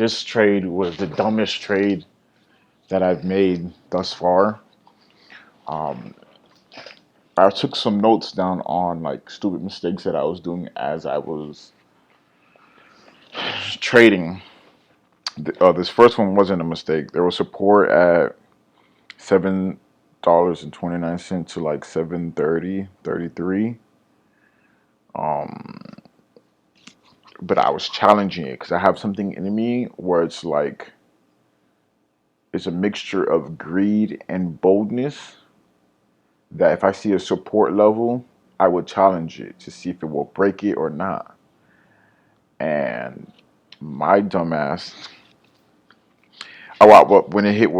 This trade was the dumbest trade that I've made thus far. Um, I took some notes down on like stupid mistakes that I was doing as I was trading. This first one wasn't a mistake. There was support at $7.29 to like 7.30, 33. Um, but I was challenging it because I have something in me where it's like it's a mixture of greed and boldness. That if I see a support level, I would challenge it to see if it will break it or not. And my dumbass, when it hit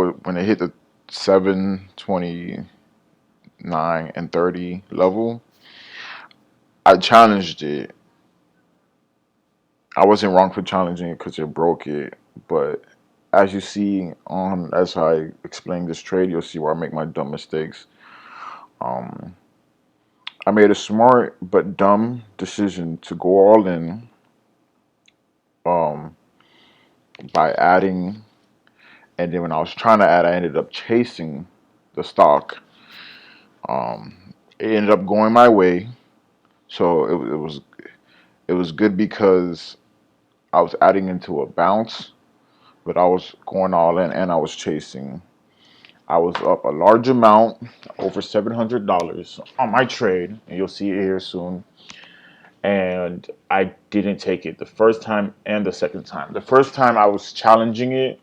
the 7.29 and 30 level, I challenged it. I wasn't wrong for challenging it because it broke it, but as you see on as I explain this trade, you'll see where I make my dumb mistakes. Um, I made a smart but dumb decision to go all in um, by adding, and then when I was trying to add, I ended up chasing the stock. It ended up going my way, so it was good because I was adding into a bounce, but I was going all in and I was chasing. I was up a large amount, over $700 on my trade, and you'll see it here soon. And I didn't take it the first time and the second time. The first time I was challenging it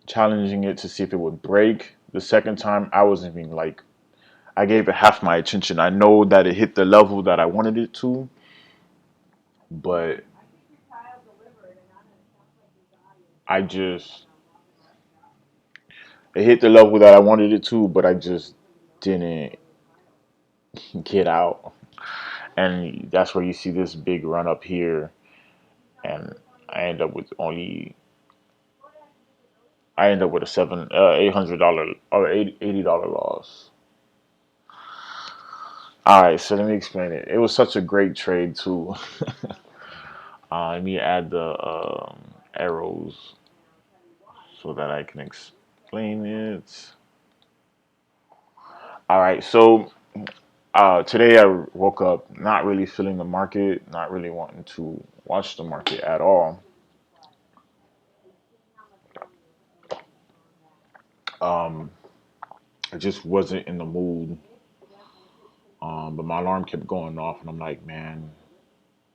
to see if it would break. The second time I wasn't even like I gave it half my attention. I know that it hit the level that I wanted it to, but I just it hit the level that I wanted it to, but I just didn't get out. And that's where you see this big run up here, and I end up with only I end up with a seven $800 or $80 loss. All right, so let me explain it. It was such a great trade too. Let me add the arrows so that I can explain it. All right, so today I woke up not really feeling the market, not really wanting to watch the market at all. Um, I just wasn't in the mood. But my alarm kept going off, and I'm like, man.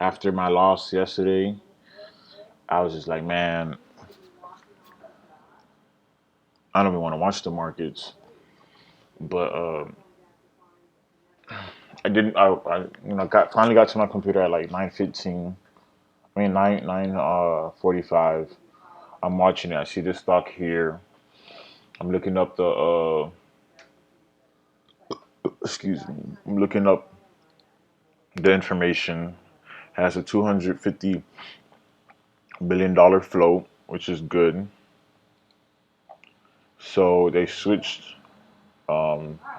After my loss yesterday, I was just like, man, I don't even want to watch the markets. But I didn't. I got finally got to my computer at like 9:15. I mean 9:45. I'm watching it. I see this stock here. I'm looking up the excuse me. I'm looking up the information. Has a $250 billion float, which is good. So they switched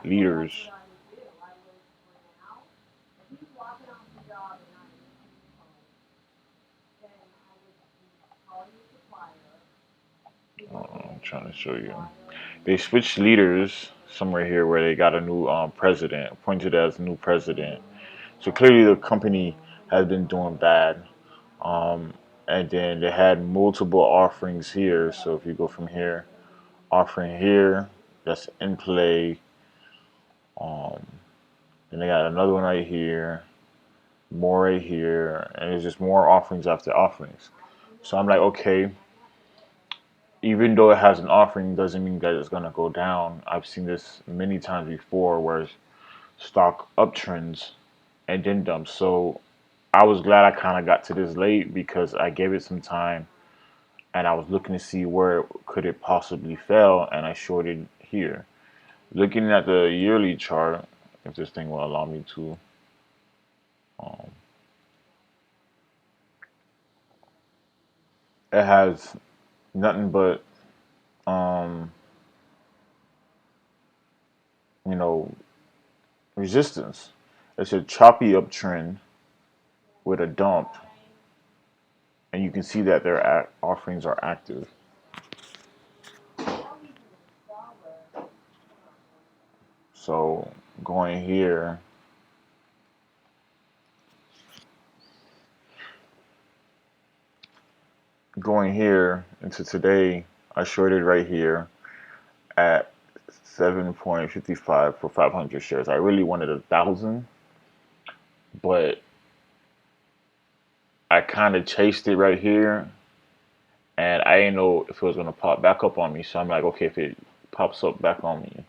leaders. I'm trying to show you. They switched leaders somewhere here where they got a new president, appointed as new president. So clearly the company has been doing bad. Um, and then they had multiple offerings here. So if you go from here, offering here, that's in play. Um, then they got another one right here, more right here, and it's just more offerings after offerings. So I'm like, okay, even though it has an offering, doesn't mean that it's gonna go down. I've seen this many times before, where stock uptrends and then dumps. So I was glad I kind of got to this late because I gave it some time and I was looking to see where could it possibly fail, and I shorted here. Looking at the yearly chart, if this thing will allow me to, um, it has nothing but um, you know resistance. It's a choppy uptrend with a dump, and you can see that their offerings are active. So going here, into today, I shorted right here at 7.55 for 500 shares. I really wanted 1,000, but I kind of chased it right here, and I didn't know if it was gonna pop back up on me. So I'm like, okay, if it pops up back on me,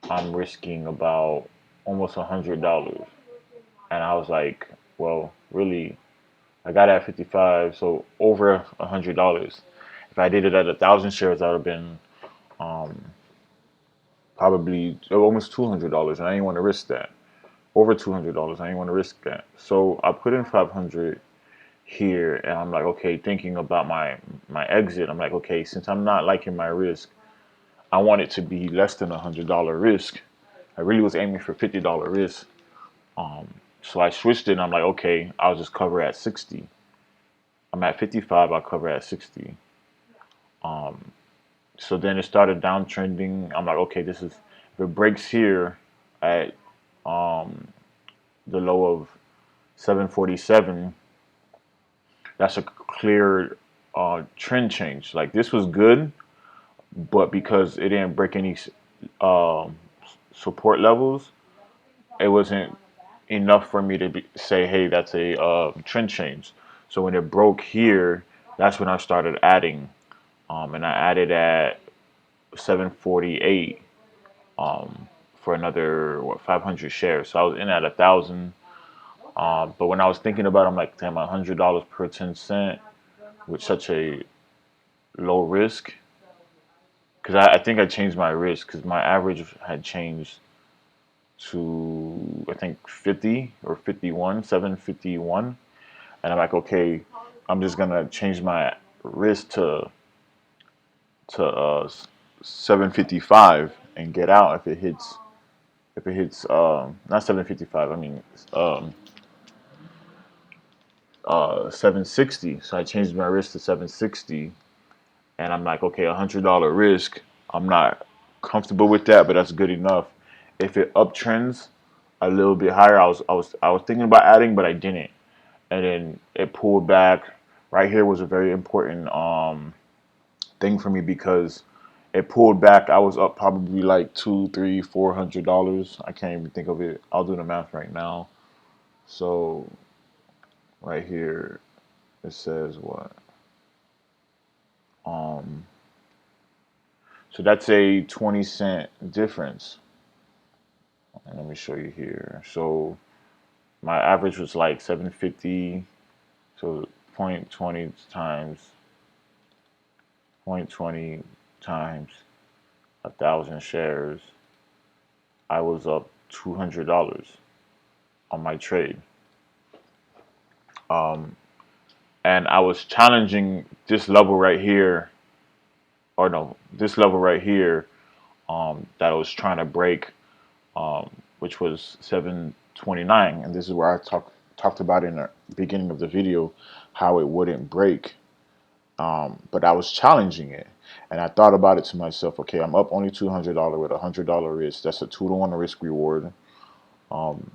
I'm risking about almost $100. And I was like, well, really, I got it at 55, so over $100. If I did it at 1,000 shares, that would have been um, probably almost $200, and I didn't want to risk that. Over $200, I didn't want to risk that. So I put in 500 here, and I'm like, okay, thinking about my exit. I'm like, okay, since I'm not liking my risk, I want it to be less than $100 risk. I really was aiming for $50 risk. Um, so I switched it, and I'm like, okay, I'll just cover at 60. I'm at 55, I'll cover at 60. Um, so then it started downtrending. I'm like, okay, this is, if it breaks here at um, the low of 747, that's a clear trend change. Like this was good, but because it didn't break any um, support levels, it wasn't enough for me to say, hey, that's a trend change. So when it broke here, that's when I started adding, and I added at 748 for another 500 shares. So I was in at 1,000. But when I was thinking about it, I'm like, damn, $100 per 10 cent with such a low risk. Because I think I changed my risk because my average had changed to I think 50 or 51, 751, and I'm like, okay, I'm just gonna change my risk to 755 and get out if it hits not 755, I mean 760. So I changed my risk to 760, and I'm like, okay, $100 risk. I'm not comfortable with that, but that's good enough. If it uptrends a little bit higher, I was thinking about adding, but I didn't, and then it pulled back. Right here was a very important thing for me because it pulled back. I was up probably like two, three, $400. I can't even think of it. I'll do the math right now. So right here it says what? Um, so that's a 20 cent difference. And let me show you here. So my average was like 750. So 0.20 times 0.20 times 1,000 shares. I was up $200 on my trade. Um, and I was challenging this level right here, or no, this level right here that I was trying to break, which was 729. And this is where I talked about in the beginning of the video how it wouldn't break. But I was challenging it, and I thought about it to myself. Okay, I'm up only $200 with $100 risk. That's a 2-to-1 risk reward. Um,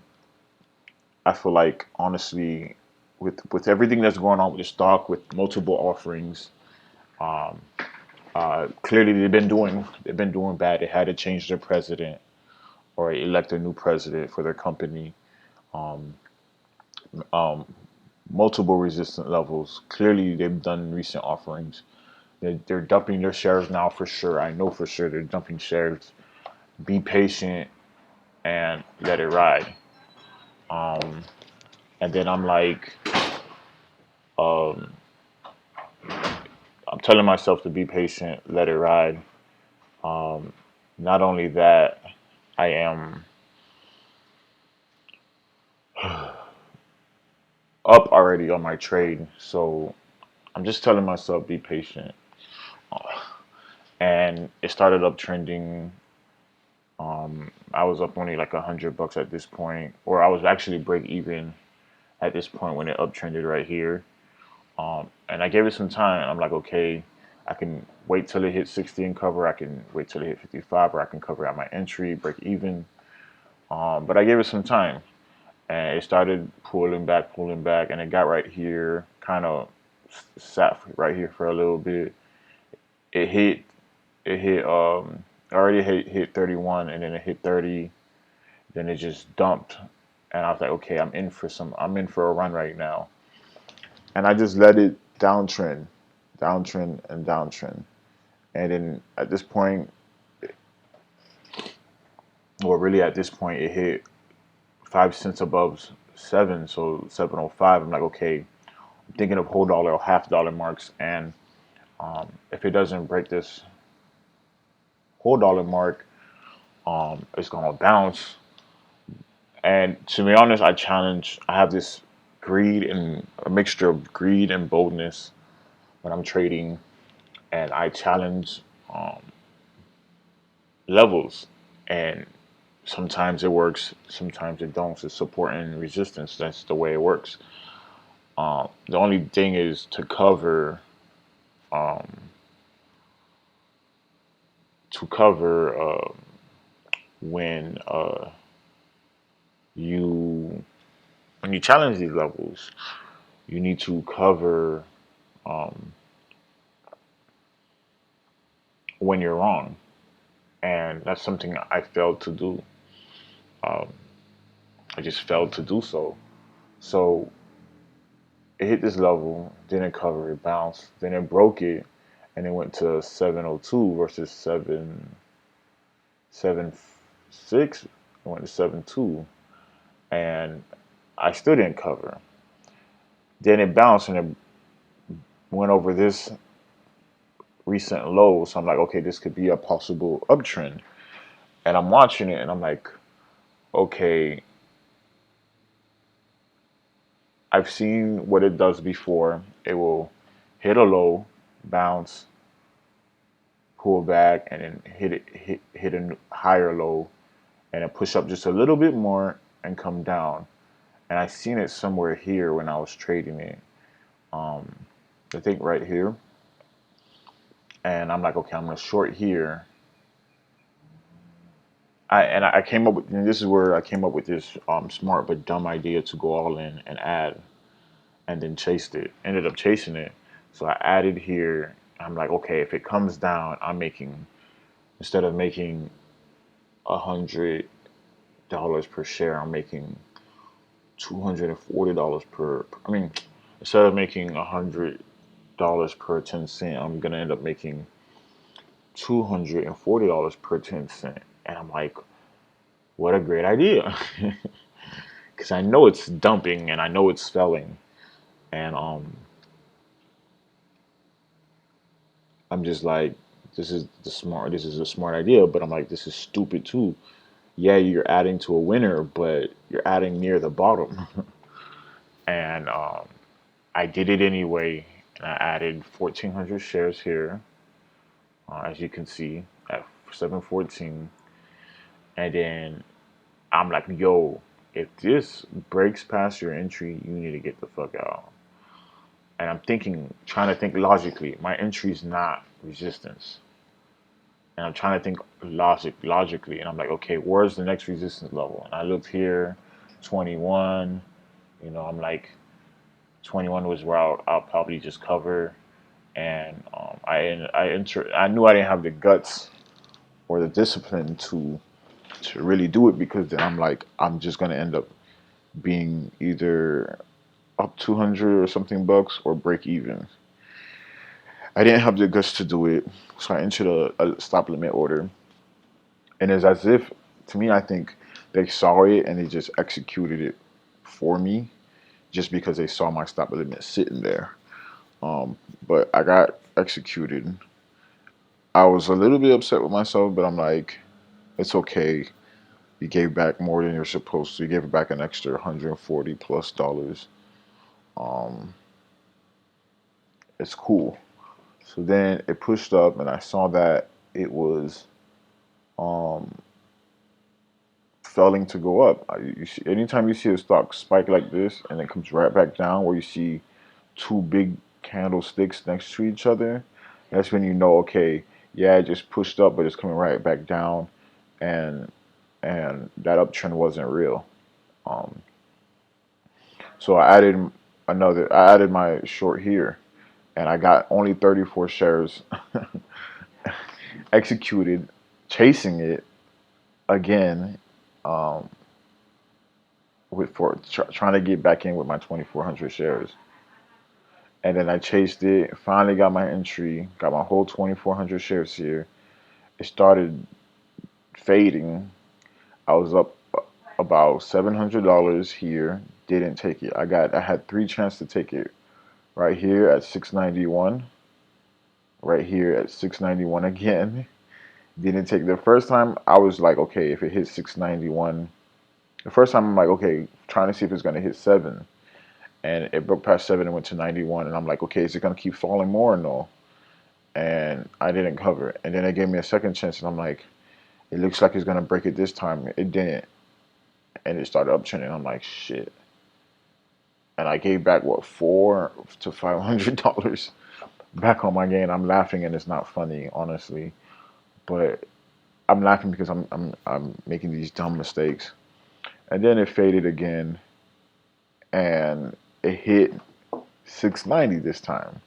I feel like honestly, with everything that's going on with the stock, with multiple offerings, um, clearly they've been doing bad. They had to change their president or elect a new president for their company. Um, um, Multiple resistant levels. Clearly, they've done recent offerings. They're dumping their shares now for sure. I know for sure they're dumping shares. Be patient and let it ride. Um, and then um, I'm telling myself to be patient, let it ride. Um, Not only that, I am up already on my trade, so I'm just telling myself be patient. And it started up trending. I was up only like $100 at this point, or I was actually break even at this point when it uptrended right here. And I gave it some time. I'm like, okay, I can wait till it hits 60 and cover. I can wait till it hit 55, or I can cover at my entry, break even. But I gave it some time, and it started pulling back, and it got right here, kind of sat right here for a little bit. It hit, it hit, already hit 31, and then it hit 30. Then it just dumped, and I was like, okay, I'm in for a run right now, and I just let it downtrend, downtrend, and downtrend. And then at this point, or really at this point, it hit 5 cents above seven, so 7.05. I'm like, okay, I'm thinking of whole dollar or half dollar marks, and if it doesn't break this whole dollar mark, it's gonna bounce. And to be honest, I have this greed and a mixture of greed and boldness when I'm trading, and I challenge um, levels. And sometimes it works, sometimes it don't. It's support and resistance. That's the way it works. The only thing is um, to cover when you when you challenge these levels, you need to cover um, when you're wrong, and that's something I failed to do. Um, I just failed to do so. So it hit this level, didn't cover it, bounced, then it broke it, and it went to 702 versus 776. It went to 7.2, and I still didn't cover. Then it bounced and it went over this recent low. So I'm like, okay, this could be a possible uptrend. And I'm watching it and I'm like, okay, I've seen what it does before. It will hit a low, bounce, pull back, and then hit a higher low, and then push up just a little bit more and come down. And I seen it somewhere here when I was trading it. Um, I think right here. And I'm like, okay, I'm gonna short here. I came up with, and this is where I came up with this smart but dumb idea to go all in and add, and then chased it. Ended up chasing it, so I added here. I'm like, okay, if it comes down, I'm making, instead of making $100 per share, I'm making $240 per. I mean, instead of making $100 per 10 cent, I'm gonna end up making $240 per 10 cent. And I'm like, what a great idea. Because I know it's dumping and I know it's selling, and I'm just like, this is a smart idea, but I'm like, this is stupid too. Yeah, you're adding to a winner, but you're adding near the bottom. And I did it anyway, and I added 1,400 shares here, as you can see at 714. And then I'm like, yo, if this breaks past your entry, you need to get the fuck out. And I'm thinking, trying to think logically. My entry is not resistance, and I'm trying to think logically. And I'm like, okay, where's the next resistance level? And I looked here, 21. I'm like, 21 was where I'll probably just cover. And I knew I didn't have the guts or the discipline to really do it, because then I'm like, I'm just gonna end up being either up 200 or something bucks or break even. I didn't have the guts to do it, so I entered a stop limit order. And it's as if, to me, I think they saw it and they just executed it for me, just because they saw my stop limit sitting there. But I got executed. I was a little bit upset with myself, but I'm like, it's okay. You gave back more than you're supposed to. You gave back an extra 140 plus dollars. Um, it's cool. So then it pushed up, and I saw that it was um, failing to go up. Anytime you see a stock spike like this and it comes right back down, where you see two big candlesticks next to each other, that's when you know, okay, yeah, it just pushed up, but it's coming right back down, and that uptrend wasn't real. Um, so I added my short here, and I got only 34 shares executed, chasing it again, um, trying to get back in with my 2,400 shares. And then I chased it, finally got my entry, got my whole 2,400 shares here. It started fading. I was up about $700 here, didn't take it. I had three chances to take it. Right here at 691, right here at 691 again. Didn't take the first time. I was like, okay, if it hits 691, the first time I'm like, okay, trying to see if it's gonna hit 7, and it broke past 7 and went to 91, and I'm like, okay, is it gonna keep falling more or no? And I didn't cover it. And then they gave me a second chance, and I'm like, it looks like it's gonna break it this time. It didn't, and it started uptrending. I'm like, shit. And I gave back what, $400 to $500 back on my game. I'm laughing, and it's not funny, honestly, but I'm laughing because I'm making these dumb mistakes. And then it faded again, and it hit 690 this time,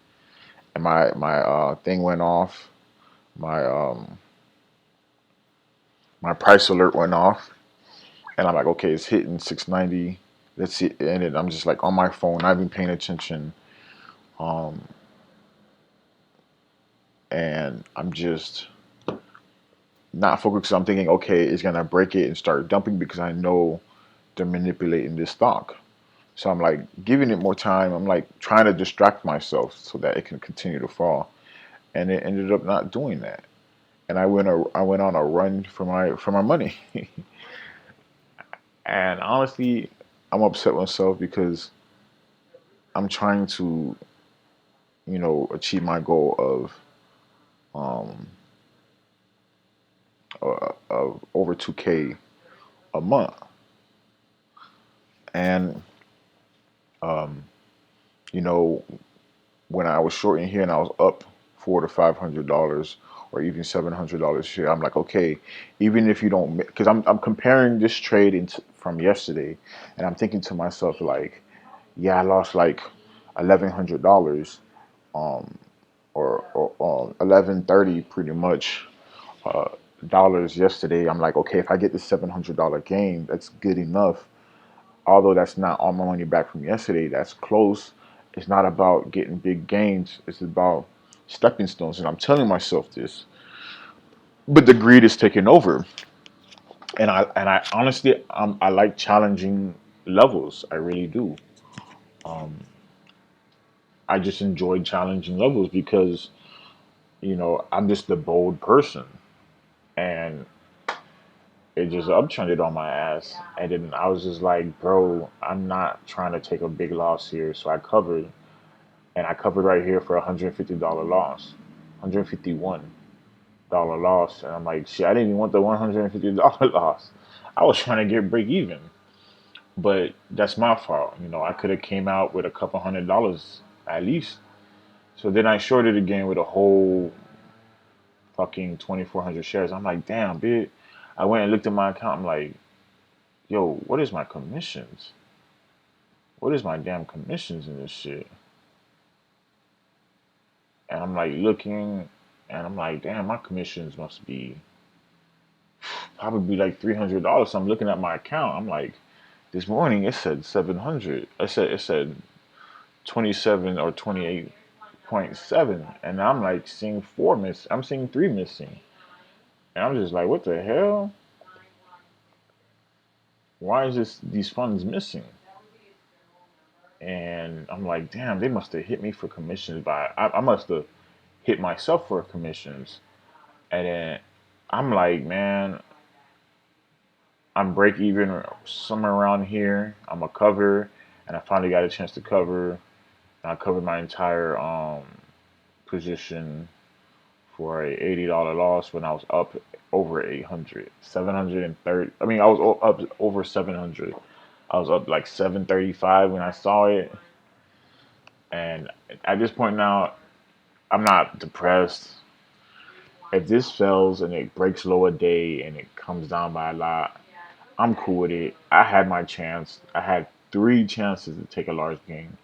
and my thing went off. My my price alert went off, and I'm like, okay, it's hitting 690. Let's see, and I'm just like on my phone. I've been paying attention, um, and I'm just not focused. I'm thinking, okay, it's gonna break it and start dumping because I know they're manipulating this stock. So I'm like giving it more time. I'm like trying to distract myself so that it can continue to fall, and it ended up not doing that. And I went on a run for my money. And honestly, I'm upset with myself because I'm trying to, achieve my goal um of over 2K a month. And um, you know, when I was short in here and I was up $400 to $500 or even $700 here, I'm like, okay, even if you don't, because I'm comparing this trade from yesterday, and I'm thinking to myself like, yeah, I lost like $1,100, um, or 1130 pretty much uh, dollars yesterday. I'm like, okay, if I get the $700 gain, that's good enough. Although that's not all my money back from yesterday, that's close. It's not about getting big gains. It's about stepping stones. And I'm telling myself this, but the greed is taking over. And I honestly, I like challenging levels. I really do. Um, I just enjoy challenging levels because I'm just a bold person, and it just uptrended on my ass. And then I was just like, bro, I'm not trying to take a big loss here, so I covered, and I covered right here for $150 loss, $151 loss, and I'm like, shit, I didn't even want the $150 loss. I was trying to get break even, but that's my fault. I could have came out with a couple $100 at least. So then I shorted again with a whole fucking 2,400 shares. I'm like, damn, bitch. I went and looked at my account. I'm like, yo, what is my commissions? What is my damn commissions in this shit? And I'm like looking, and I'm like, damn, my commissions must be probably like $300. So I'm looking at my account. I'm like, this morning it said 700. It said 27 or 28.7, and I'm like seeing four miss. I'm seeing three missing, and I'm just like, what the hell? Why is these funds missing? And I'm like, damn, they must have hit me for commissions. I must have hit myself for commissions. And then I'm like, man, I'm break even somewhere around here. I'm a cover, and I finally got a chance to cover. And I covered my entire position for a $80 loss when I was up over 800, 730. I mean, I was up over 700. I was up like 735 when I saw it. And at this point now, I'm not depressed. If this fails and it breaks lower day and it comes down by a lot, I'm cool with it. I had my chance. I had three chances to take a large gain.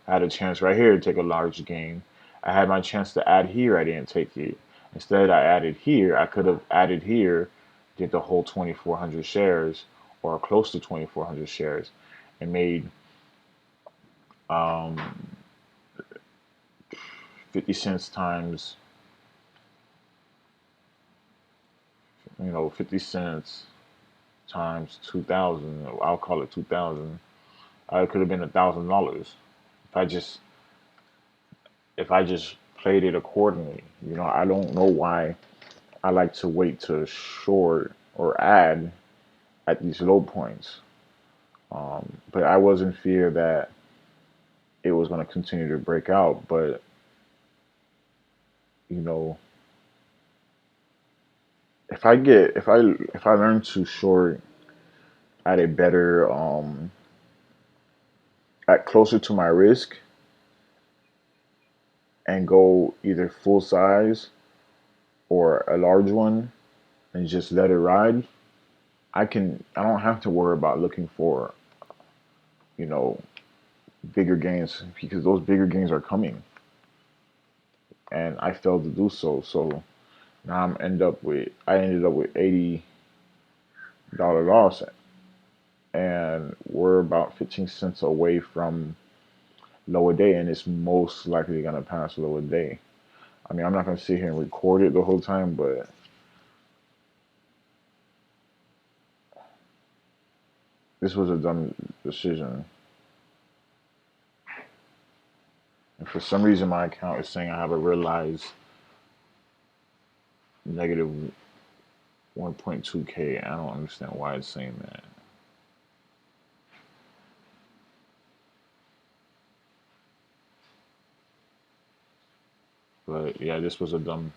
I had a chance right here to take a large gain. I had my chance to add here. I didn't take it. Instead, I added here. I could have added here, did the whole 2,400 shares or close to 2,400 shares, and made um, 50 cents times, 50 cents times 2,000. I'll call it 2,000. It could have been $1,000 if I just played it accordingly. I don't know why I like to wait to short or add at these low points. But I was in fear that it was going to continue to break out. But you know, if I learn to short at a better at closer to my risk and go either full size or a large one and just let it ride, I don't have to worry about looking for, you know, bigger gains because those bigger gains are coming. And I failed to do so. So now I ended up with $80 loss, and we're about 15 cents away from lower day, and it's most likely gonna pass lower day. I mean, I'm not gonna sit here and record it the whole time, but this was a dumb decision. And for some reason, my account is saying I have a realized negative 1.2K. I don't understand why it's saying that. But yeah, this was a dumb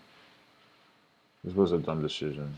decision.